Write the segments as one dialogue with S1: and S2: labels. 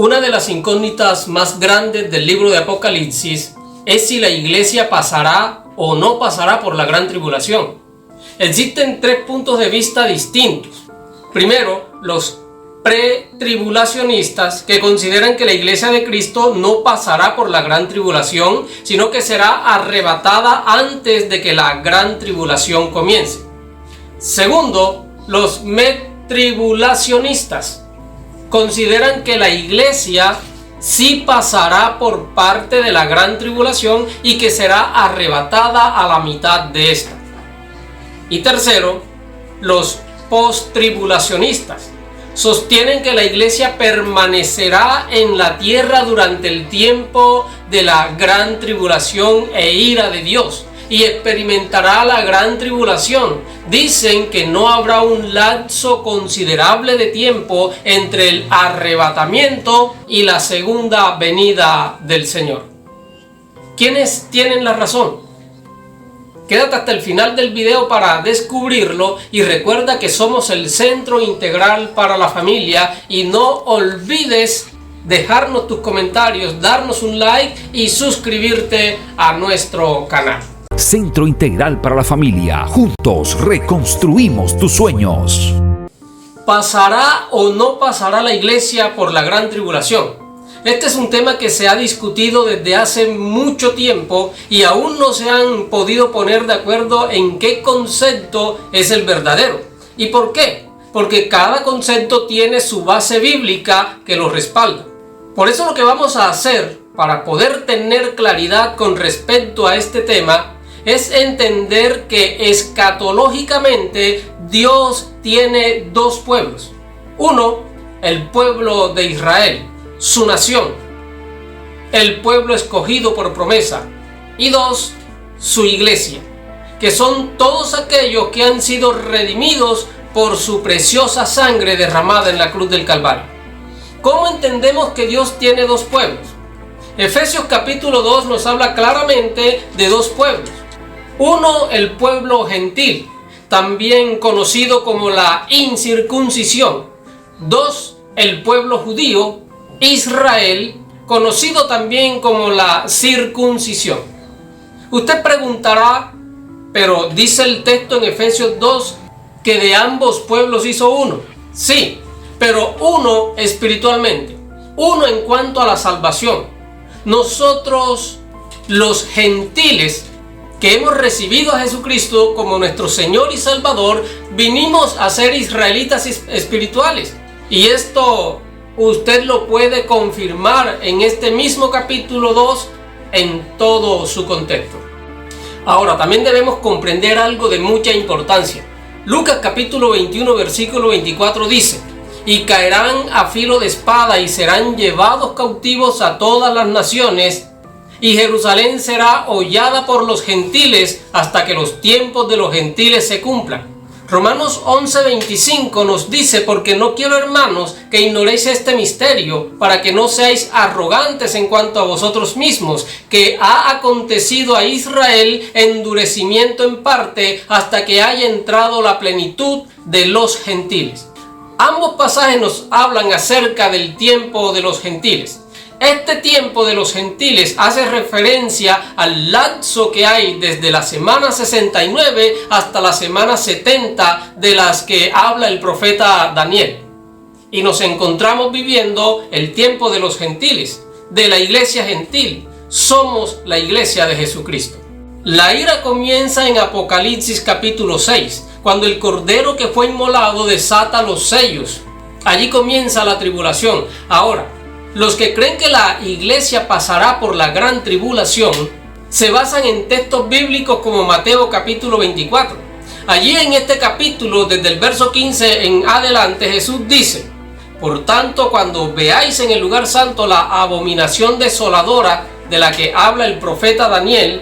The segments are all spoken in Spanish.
S1: Una de las incógnitas más grandes del libro de Apocalipsis es si la iglesia pasará o no pasará por la gran tribulación. Existen tres puntos de vista distintos. Primero, los pretribulacionistas, que consideran que la iglesia de Cristo no pasará por la gran tribulación, sino que será arrebatada antes de que la gran tribulación comience. Segundo, los medtribulacionistas consideran que la iglesia sí pasará por parte de la gran tribulación y que será arrebatada a la mitad de esta. Y tercero, los posttribulacionistas sostienen que la iglesia permanecerá en la tierra durante el tiempo de la gran tribulación e ira de Dios y experimentará la gran tribulación. Dicen que no habrá un lapso considerable de tiempo entre el arrebatamiento y la segunda venida del Señor. ¿Quiénes tienen la razón? Quédate hasta el final del video para descubrirlo y recuerda que somos el Centro Integral para la Familia y no olvides dejarnos tus comentarios, darnos un like y suscribirte a nuestro canal.
S2: Centro Integral para la Familia. Juntos reconstruimos tus sueños.
S1: ¿Pasará o no pasará la iglesia por la gran tribulación? Este es un tema que se ha discutido desde hace mucho tiempo y aún no se han podido poner de acuerdo en qué concepto es el verdadero. ¿Y por qué? Porque cada concepto tiene su base bíblica que lo respalda. Por eso lo que vamos a hacer para poder tener claridad con respecto a este tema es entender que escatológicamente Dios tiene dos pueblos. Uno, el pueblo de Israel, su nación, el pueblo escogido por promesa. Y dos, su iglesia, que son todos aquellos que han sido redimidos por su preciosa sangre derramada en la cruz del Calvario. ¿Cómo entendemos que Dios tiene dos pueblos? Efesios capítulo 2 nos habla claramente de dos pueblos. Uno, el pueblo gentil, también conocido como la incircuncisión. Dos, el pueblo judío, Israel, conocido también como la circuncisión. Usted preguntará, pero dice el texto en Efesios 2 que de ambos pueblos hizo uno. Sí, pero uno espiritualmente, uno en cuanto a la salvación. Nosotros, los gentiles, que hemos recibido a Jesucristo como nuestro Señor y Salvador, vinimos a ser israelitas espirituales. Y esto usted lo puede confirmar en este mismo capítulo 2 en todo su contexto. Ahora, también debemos comprender algo de mucha importancia. Lucas capítulo 21 versículo 24 dice: y caerán a filo de espada y serán llevados cautivos a todas las naciones, y Jerusalén será hollada por los gentiles hasta que los tiempos de los gentiles se cumplan. Romanos 11:25 nos dice: porque no quiero, hermanos, que ignoréis este misterio, para que no seáis arrogantes en cuanto a vosotros mismos, que ha acontecido a Israel endurecimiento en parte, hasta que haya entrado la plenitud de los gentiles. Ambos pasajes nos hablan acerca del tiempo de los gentiles. Este tiempo de los gentiles hace referencia al lapso que hay desde la semana 69 hasta la semana 70 de las que habla el profeta Daniel. Y nos encontramos viviendo el tiempo de los gentiles, de la iglesia gentil. Somos la iglesia de Jesucristo. La ira comienza en Apocalipsis capítulo 6, cuando el cordero que fue inmolado desata los sellos. Allí comienza la tribulación. Ahora, los que creen que la iglesia pasará por la gran tribulación se basan en textos bíblicos como Mateo capítulo 24. Allí en este capítulo, desde el verso 15 en adelante, Jesús dice: por tanto, cuando veáis en el lugar santo la abominación desoladora de la que habla el profeta Daniel,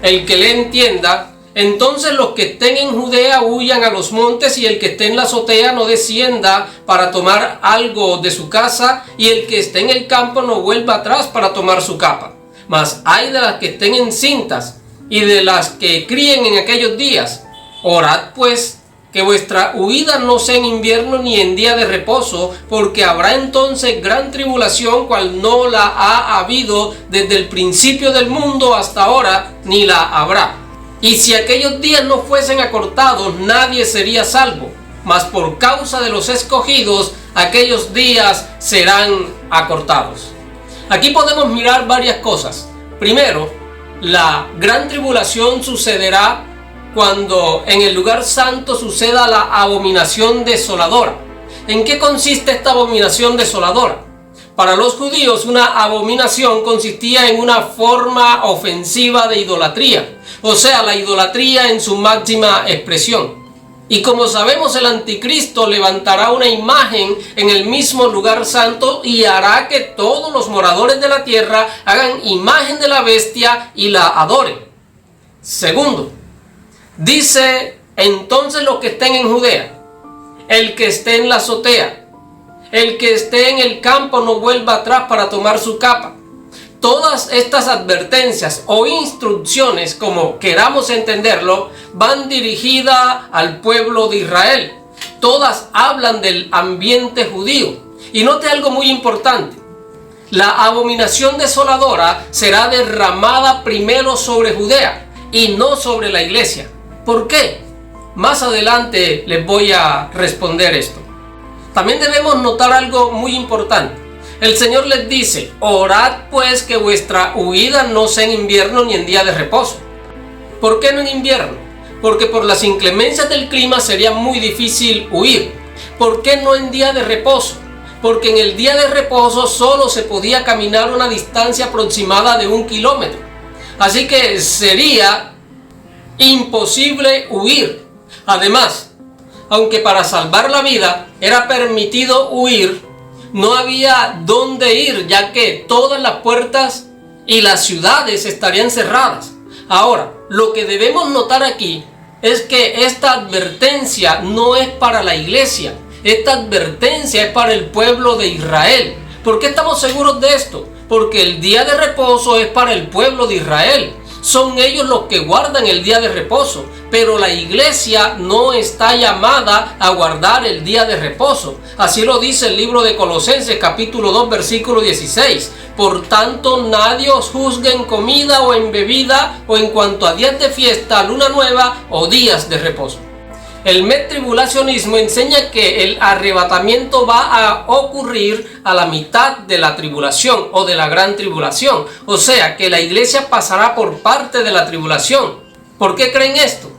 S1: el que le entienda, entonces los que estén en Judea huyan a los montes, y el que esté en la azotea no descienda para tomar algo de su casa, y el que esté en el campo no vuelva atrás para tomar su capa. Mas ay de las que estén encintas y de las que críen en aquellos días. Orad pues que vuestra huida no sea en invierno ni en día de reposo, porque habrá entonces gran tribulación, cual no la ha habido desde el principio del mundo hasta ahora, ni la habrá. Y si aquellos días no fuesen acortados, nadie sería salvo, mas por causa de los escogidos, aquellos días serán acortados. Aquí podemos mirar varias cosas. Primero, la gran tribulación sucederá cuando en el lugar santo suceda la abominación desoladora. ¿En qué consiste esta abominación desoladora? Para los judíos, una abominación consistía en una forma ofensiva de idolatría, o sea, la idolatría en su máxima expresión. Y como sabemos, el anticristo levantará una imagen en el mismo lugar santo y hará que todos los moradores de la tierra hagan imagen de la bestia y la adoren. Segundo, dice: entonces los que estén en Judea, el que esté en la azotea, el que esté en el campo no vuelva atrás para tomar su capa. Todas estas advertencias o instrucciones, como queramos entenderlo, van dirigidas al pueblo de Israel. Todas hablan del ambiente judío. Y note algo muy importante: la abominación desoladora será derramada primero sobre Judea y no sobre la iglesia. ¿Por qué? Más adelante les voy a responder esto. También debemos notar algo muy importante. El Señor les dice: orad pues que vuestra huida no sea en invierno ni en día de reposo. ¿Por qué no en invierno? Porque por las inclemencias del clima sería muy difícil huir. ¿Por qué no en día de reposo? Porque en el día de reposo solo se podía caminar una distancia aproximada de 1 kilómetro. Así que sería imposible huir. Además, aunque para salvar la vida era permitido huir, no había dónde ir, ya que todas las puertas y las ciudades estarían cerradas. Ahora, lo que debemos notar aquí es que esta advertencia no es para la iglesia. Esta advertencia es para el pueblo de Israel. ¿Por qué estamos seguros de esto? Porque el día de reposo es para el pueblo de Israel. Son ellos los que guardan el día de reposo, pero la iglesia no está llamada a guardar el día de reposo. Así lo dice el libro de Colosenses capítulo 2 versículo 16. Por tanto, nadie os juzgue en comida o en bebida o en cuanto a días de fiesta, luna nueva o días de reposo. El medtribulacionismo enseña que el arrebatamiento va a ocurrir a la mitad de la tribulación o de la gran tribulación. O sea, que la iglesia pasará por parte de la tribulación. ¿Por qué creen esto?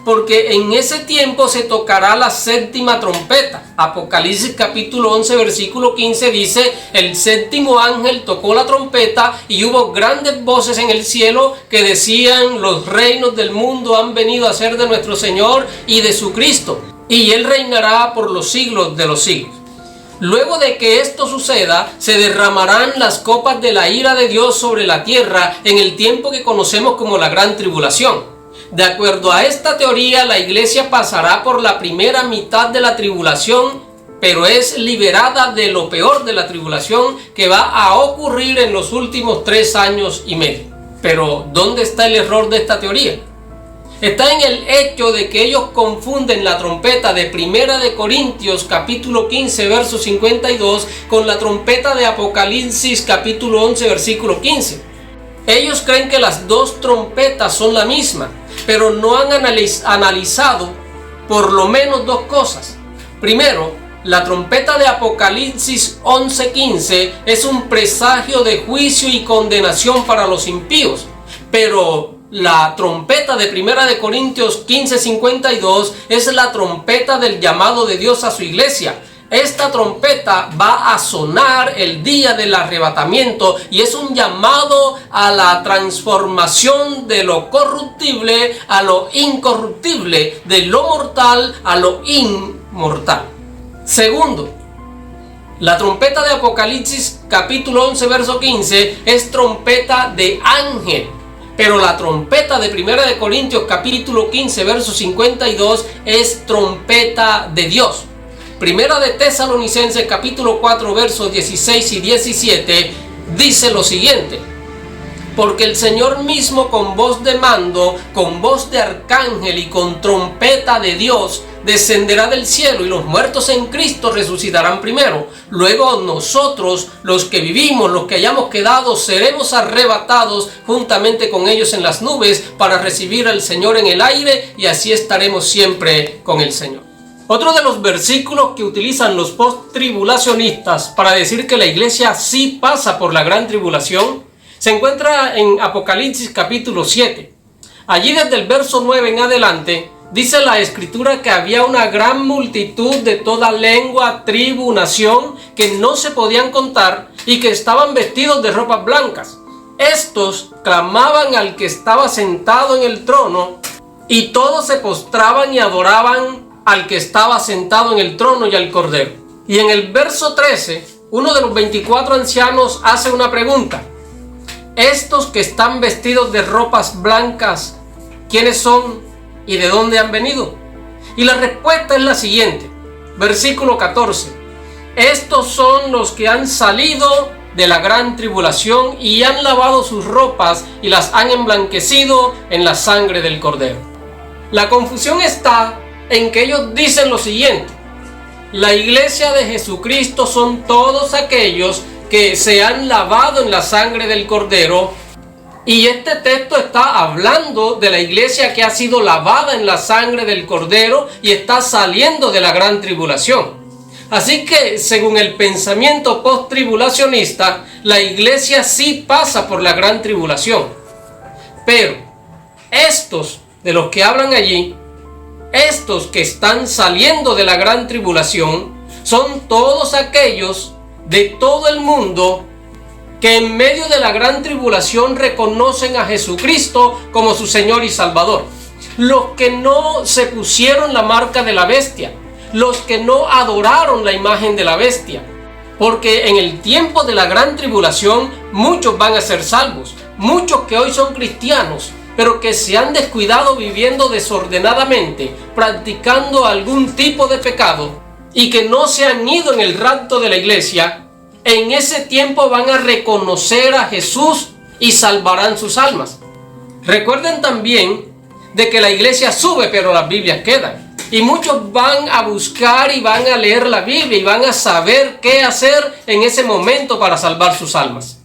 S1: Porque en ese tiempo se tocará la séptima trompeta. Apocalipsis capítulo 11 versículo 15 dice: el séptimo ángel tocó la trompeta y hubo grandes voces en el cielo que decían: los reinos del mundo han venido a ser de nuestro Señor y de su Cristo, y Él reinará por los siglos de los siglos. Luego de que esto suceda, se derramarán las copas de la ira de Dios sobre la tierra en el tiempo que conocemos como la gran tribulación. De acuerdo a esta teoría, la iglesia pasará por la primera mitad de la tribulación, pero es liberada de lo peor de la tribulación que va a ocurrir en los últimos 3 años y medio. Pero, ¿dónde está el error de esta teoría? Está en el hecho de que ellos confunden la trompeta de Primera de Corintios capítulo 15 verso 52 con la trompeta de Apocalipsis capítulo 11 versículo 15. Ellos creen que las dos trompetas son la misma, pero no han analizado por lo menos 2 cosas. Primero, la trompeta de Apocalipsis 11:15 es un presagio de juicio y condenación para los impíos, pero la trompeta de Primera de Corintios 15:52 es la trompeta del llamado de Dios a su iglesia. Esta trompeta va a sonar el día del arrebatamiento y es un llamado a la transformación de lo corruptible a lo incorruptible, de lo mortal a lo inmortal. Segundo, la trompeta de Apocalipsis capítulo 11 verso 15 es trompeta de ángel, pero la trompeta de Primera de Corintios capítulo 15 verso 52 es trompeta de Dios. Primera de Tesalonicenses capítulo 4 versos 16 y 17 dice lo siguiente: Porque el Señor mismo con voz de mando, con voz de arcángel y con trompeta de Dios descenderá del cielo, y los muertos en Cristo resucitarán primero. Luego nosotros, los que vivimos, los que hayamos quedado, seremos arrebatados juntamente con ellos en las nubes para recibir al Señor en el aire, y así estaremos siempre con el Señor. Otro de los versículos que utilizan los post-tribulacionistas para decir que la iglesia sí pasa por la gran tribulación se encuentra en Apocalipsis capítulo 7. Allí desde el verso 9 en adelante dice la escritura que había una gran multitud de toda lengua, tribu, nación que no se podían contar y que estaban vestidos de ropas blancas. Estos clamaban al que estaba sentado en el trono, y todos se postraban y adoraban al que estaba sentado en el trono y al Cordero. Y en el verso 13, uno de los 24 ancianos hace una pregunta: estos que están vestidos de ropas blancas, ¿quiénes son y de dónde han venido? Y la respuesta es la siguiente, versículo 14: estos son los que han salido de la gran tribulación y han lavado sus ropas y las han emblanquecido en la sangre del Cordero. La confusión está en que ellos dicen lo siguiente: la iglesia de Jesucristo son todos aquellos que se han lavado en la sangre del Cordero, y este texto está hablando de la iglesia que ha sido lavada en la sangre del Cordero y está saliendo de la gran tribulación. Así que, según el pensamiento post-tribulacionista, la iglesia sí pasa por la gran tribulación. Pero estos de los que hablan allí, estos que están saliendo de la gran tribulación, son todos aquellos de todo el mundo que en medio de la gran tribulación reconocen a Jesucristo como su Señor y Salvador. Los que no se pusieron la marca de la bestia, los que no adoraron la imagen de la bestia. Porque en el tiempo de la gran tribulación muchos van a ser salvos, muchos que hoy son cristianos, pero que se han descuidado viviendo desordenadamente, practicando algún tipo de pecado, y que no se han ido en el rapto de la iglesia. En ese tiempo van a reconocer a Jesús y salvarán sus almas. Recuerden también de que la iglesia sube, pero las Biblias quedan. Y muchos van a buscar y van a leer la Biblia y van a saber qué hacer en ese momento para salvar sus almas.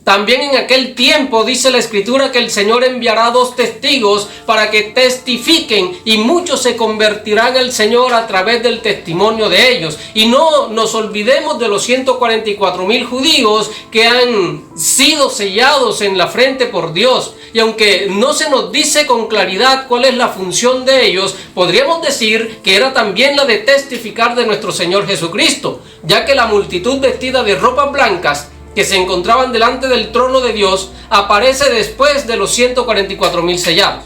S1: También en aquel tiempo dice la Escritura que el Señor enviará 2 testigos para que testifiquen, y muchos se convertirán al Señor a través del testimonio de ellos. Y no nos olvidemos de los 144,000 judíos que han sido sellados en la frente por Dios. Y aunque no se nos dice con claridad cuál es la función de ellos, podríamos decir que era también la de testificar de nuestro Señor Jesucristo, ya que la multitud vestida de ropas blancas que se encontraban delante del trono de Dios aparece después de los 144,000 sellados.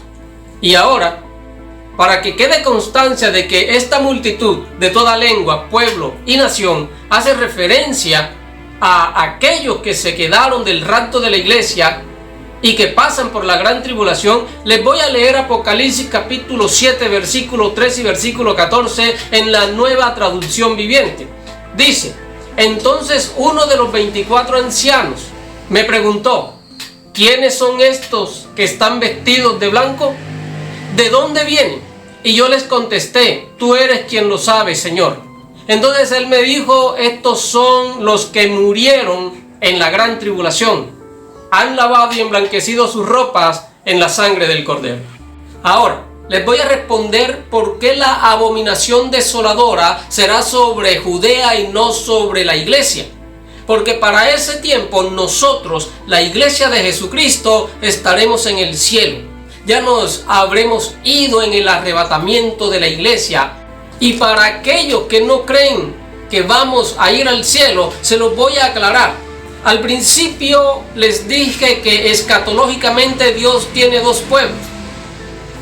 S1: Y ahora, para que quede constancia de que esta multitud de toda lengua, pueblo y nación hace referencia a aquellos que se quedaron del rapto de la iglesia y que pasan por la gran tribulación, les voy a leer Apocalipsis capítulo 7, versículo 3 y versículo 14 en la Nueva Traducción Viviente. Dice: entonces uno de los 24 ancianos me preguntó: ¿quiénes son estos que están vestidos de blanco? ¿De dónde vienen? Y yo les contesté: tú eres quien lo sabe, Señor. Entonces él me dijo: estos son los que murieron en la gran tribulación. Han lavado y emblanquecido sus ropas en la sangre del Cordero. Ahora, les voy a responder por qué la abominación desoladora será sobre Judea y no sobre la iglesia. Porque para ese tiempo nosotros, la iglesia de Jesucristo, estaremos en el cielo. Ya nos habremos ido en el arrebatamiento de la iglesia. Y para aquellos que no creen que vamos a ir al cielo, se los voy a aclarar. Al principio les dije que escatológicamente Dios tiene 2 pueblos.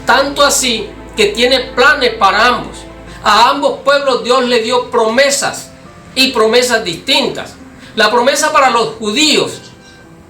S1: Tanto así que tiene planes para ambos. A ambos pueblos Dios le dio promesas, y promesas distintas. La promesa para los judíos,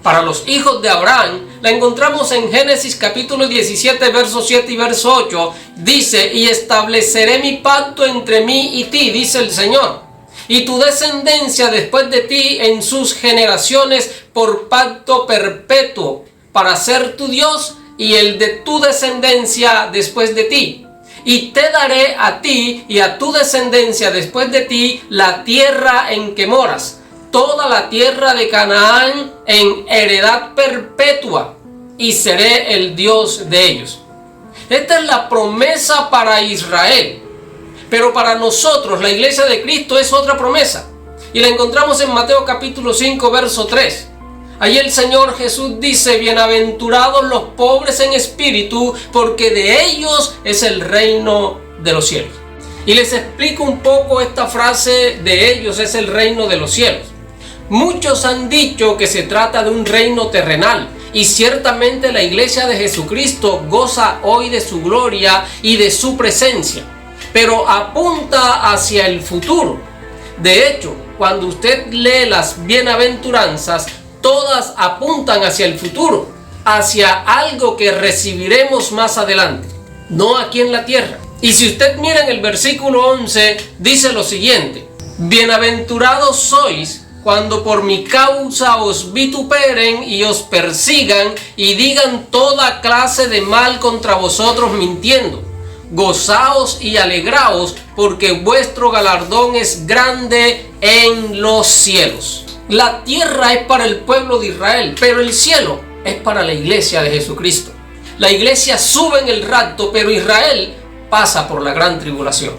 S1: para los hijos de Abraham, la encontramos en Génesis capítulo 17, verso 7 y verso 8. Dice: y estableceré mi pacto entre mí y ti, dice el Señor, y tu descendencia después de ti en sus generaciones por pacto perpetuo para ser tu Dios y el de tu descendencia después de ti. Y te daré a ti y a tu descendencia después de ti la tierra en que moras, toda la tierra de Canaán en heredad perpetua, y seré el Dios de ellos. Esta es la promesa para Israel. Pero para nosotros, la iglesia de Cristo, es otra promesa. Y la encontramos en Mateo capítulo 5, verso 3. Allí el Señor Jesús dice: bienaventurados los pobres en espíritu, porque de ellos es el reino de los cielos. Y les explico un poco esta frase: de ellos es el reino de los cielos. Muchos han dicho que se trata de un reino terrenal, y ciertamente la iglesia de Jesucristo goza hoy de su gloria y de su presencia, pero apunta hacia el futuro. De hecho, cuando usted lee las bienaventuranzas, todas apuntan hacia el futuro, hacia algo que recibiremos más adelante, no aquí en la tierra. Y si usted mira en el versículo 11, dice lo siguiente: bienaventurados sois cuando por mi causa os vituperen y os persigan y digan toda clase de mal contra vosotros mintiendo. Gozaos y alegraos, porque vuestro galardón es grande en los cielos. La tierra es para el pueblo de Israel, pero el cielo es para la iglesia de Jesucristo. La iglesia sube en el rapto, pero Israel pasa por la gran tribulación.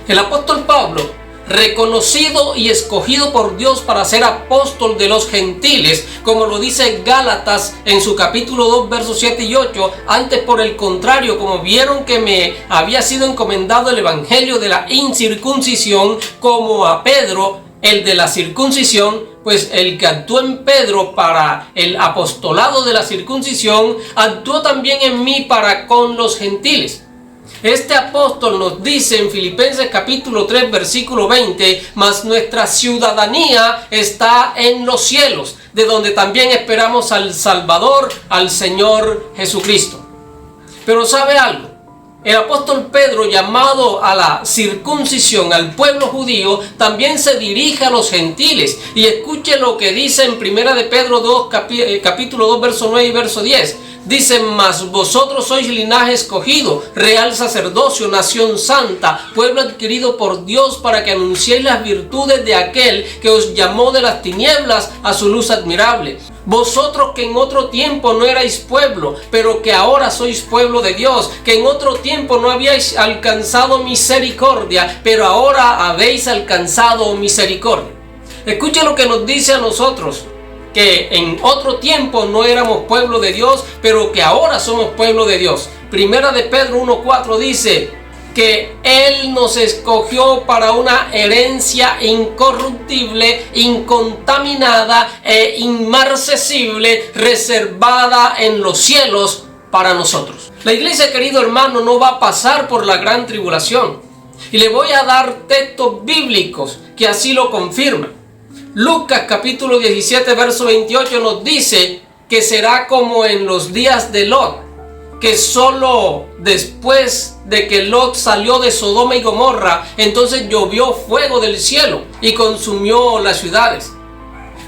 S1: El apóstol Pablo, reconocido y escogido por Dios para ser apóstol de los gentiles, como lo dice Gálatas en su capítulo 2, versos 7 y 8, antes por el contrario, como vieron que me había sido encomendado el evangelio de la incircuncisión, como a Pedro el de la circuncisión, pues el que actuó en Pedro para el apostolado de la circuncisión, actuó también en mí para con los gentiles. Este apóstol nos dice en Filipenses capítulo 3 versículo 20: mas nuestra ciudadanía está en los cielos, de donde también esperamos al Salvador, al Señor Jesucristo. Pero ¿sabe algo? El apóstol Pedro, llamado a la circuncisión al pueblo judío, también se dirige a los gentiles. Y escuche lo que dice en 1 de Pedro 2, capítulo 2, verso 9 y verso 10. Dice: mas vosotros sois linaje escogido, real sacerdocio, nación santa, pueblo adquirido por Dios, para que anunciéis las virtudes de aquel que os llamó de las tinieblas a su luz admirable. Vosotros que en otro tiempo no erais pueblo, pero que ahora sois pueblo de Dios, que en otro tiempo no habíais alcanzado misericordia, pero ahora habéis alcanzado misericordia. Escuche lo que nos dice a nosotros, que en otro tiempo no éramos pueblo de Dios, pero que ahora somos pueblo de Dios. Primera de Pedro 1:4 dice que Él nos escogió para una herencia incorruptible, incontaminada e inmarcesible, reservada en los cielos para nosotros. La iglesia, querido hermano, no va a pasar por la gran tribulación. Y le voy a dar textos bíblicos que así lo confirman. Lucas capítulo 17 verso 28 nos dice que será como en los días de Lot, que solo después de que Lot salió de Sodoma y Gomorra, entonces llovió fuego del cielo y consumió las ciudades.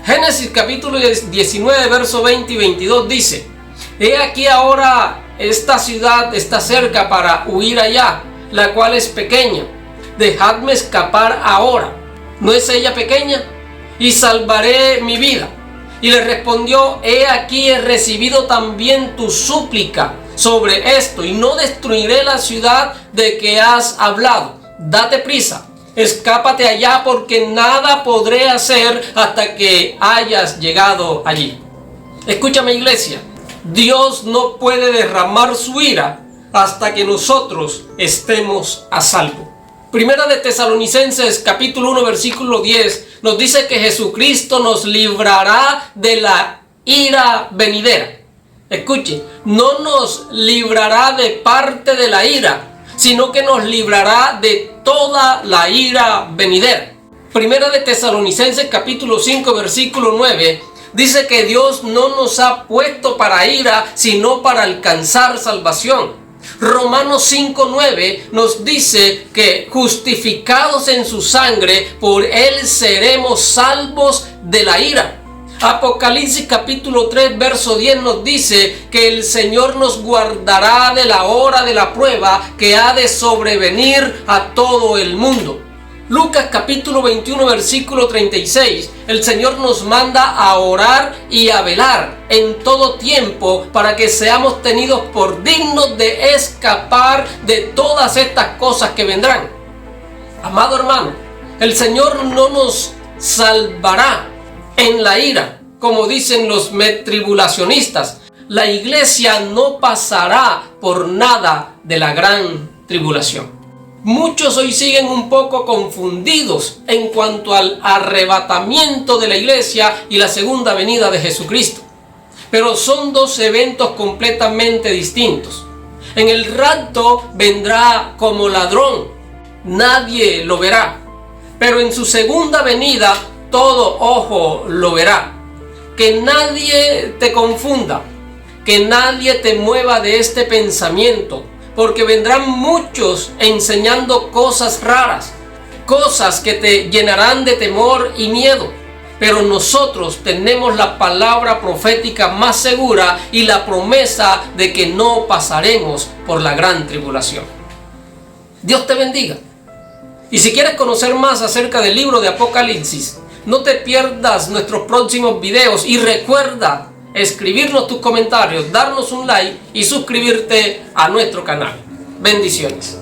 S1: Génesis capítulo 19 verso 20 y 22 dice: he aquí ahora esta ciudad está cerca para huir allá, la cual es pequeña. Dejadme escapar ahora. ¿No es ella pequeña? Y salvaré mi vida. Y le respondió: he aquí he recibido también tu súplica sobre esto, y no destruiré la ciudad de que has hablado. Date prisa, escápate allá, porque nada podré hacer hasta que hayas llegado allí. Escúchame, iglesia, Dios no puede derramar su ira hasta que nosotros estemos a salvo. Primera de Tesalonicenses capítulo 1 versículo 10 nos dice que Jesucristo nos librará de la ira venidera. Escuche, no nos librará de parte de la ira, sino que nos librará de toda la ira venidera. Primera de Tesalonicenses capítulo 5 versículo 9 dice que Dios no nos ha puesto para ira, sino para alcanzar salvación. Romanos 5:9 nos dice que justificados en su sangre, por él seremos salvos de la ira. Apocalipsis capítulo 3 verso 10 nos dice que el Señor nos guardará de la hora de la prueba que ha de sobrevenir a todo el mundo. Lucas capítulo 21 versículo 36, el Señor nos manda a orar y a velar en todo tiempo para que seamos tenidos por dignos de escapar de todas estas cosas que vendrán. Amado hermano, el Señor no nos salvará en la ira, como dicen los tribulacionistas. La iglesia no pasará por nada de la gran tribulación. Muchos hoy siguen un poco confundidos en cuanto al arrebatamiento de la iglesia y la segunda venida de Jesucristo. Pero son dos eventos completamente distintos. En el rapto vendrá como ladrón, nadie lo verá. Pero en su segunda venida todo ojo lo verá. Que nadie te confunda, que nadie te mueva de este pensamiento, porque vendrán muchos enseñando cosas raras, cosas que te llenarán de temor y miedo. Pero nosotros tenemos la palabra profética más segura y la promesa de que no pasaremos por la gran tribulación. Dios te bendiga. Y si quieres conocer más acerca del libro de Apocalipsis, no te pierdas nuestros próximos videos y recuerda escribirnos tus comentarios, darnos un like y suscribirte a nuestro canal. Bendiciones.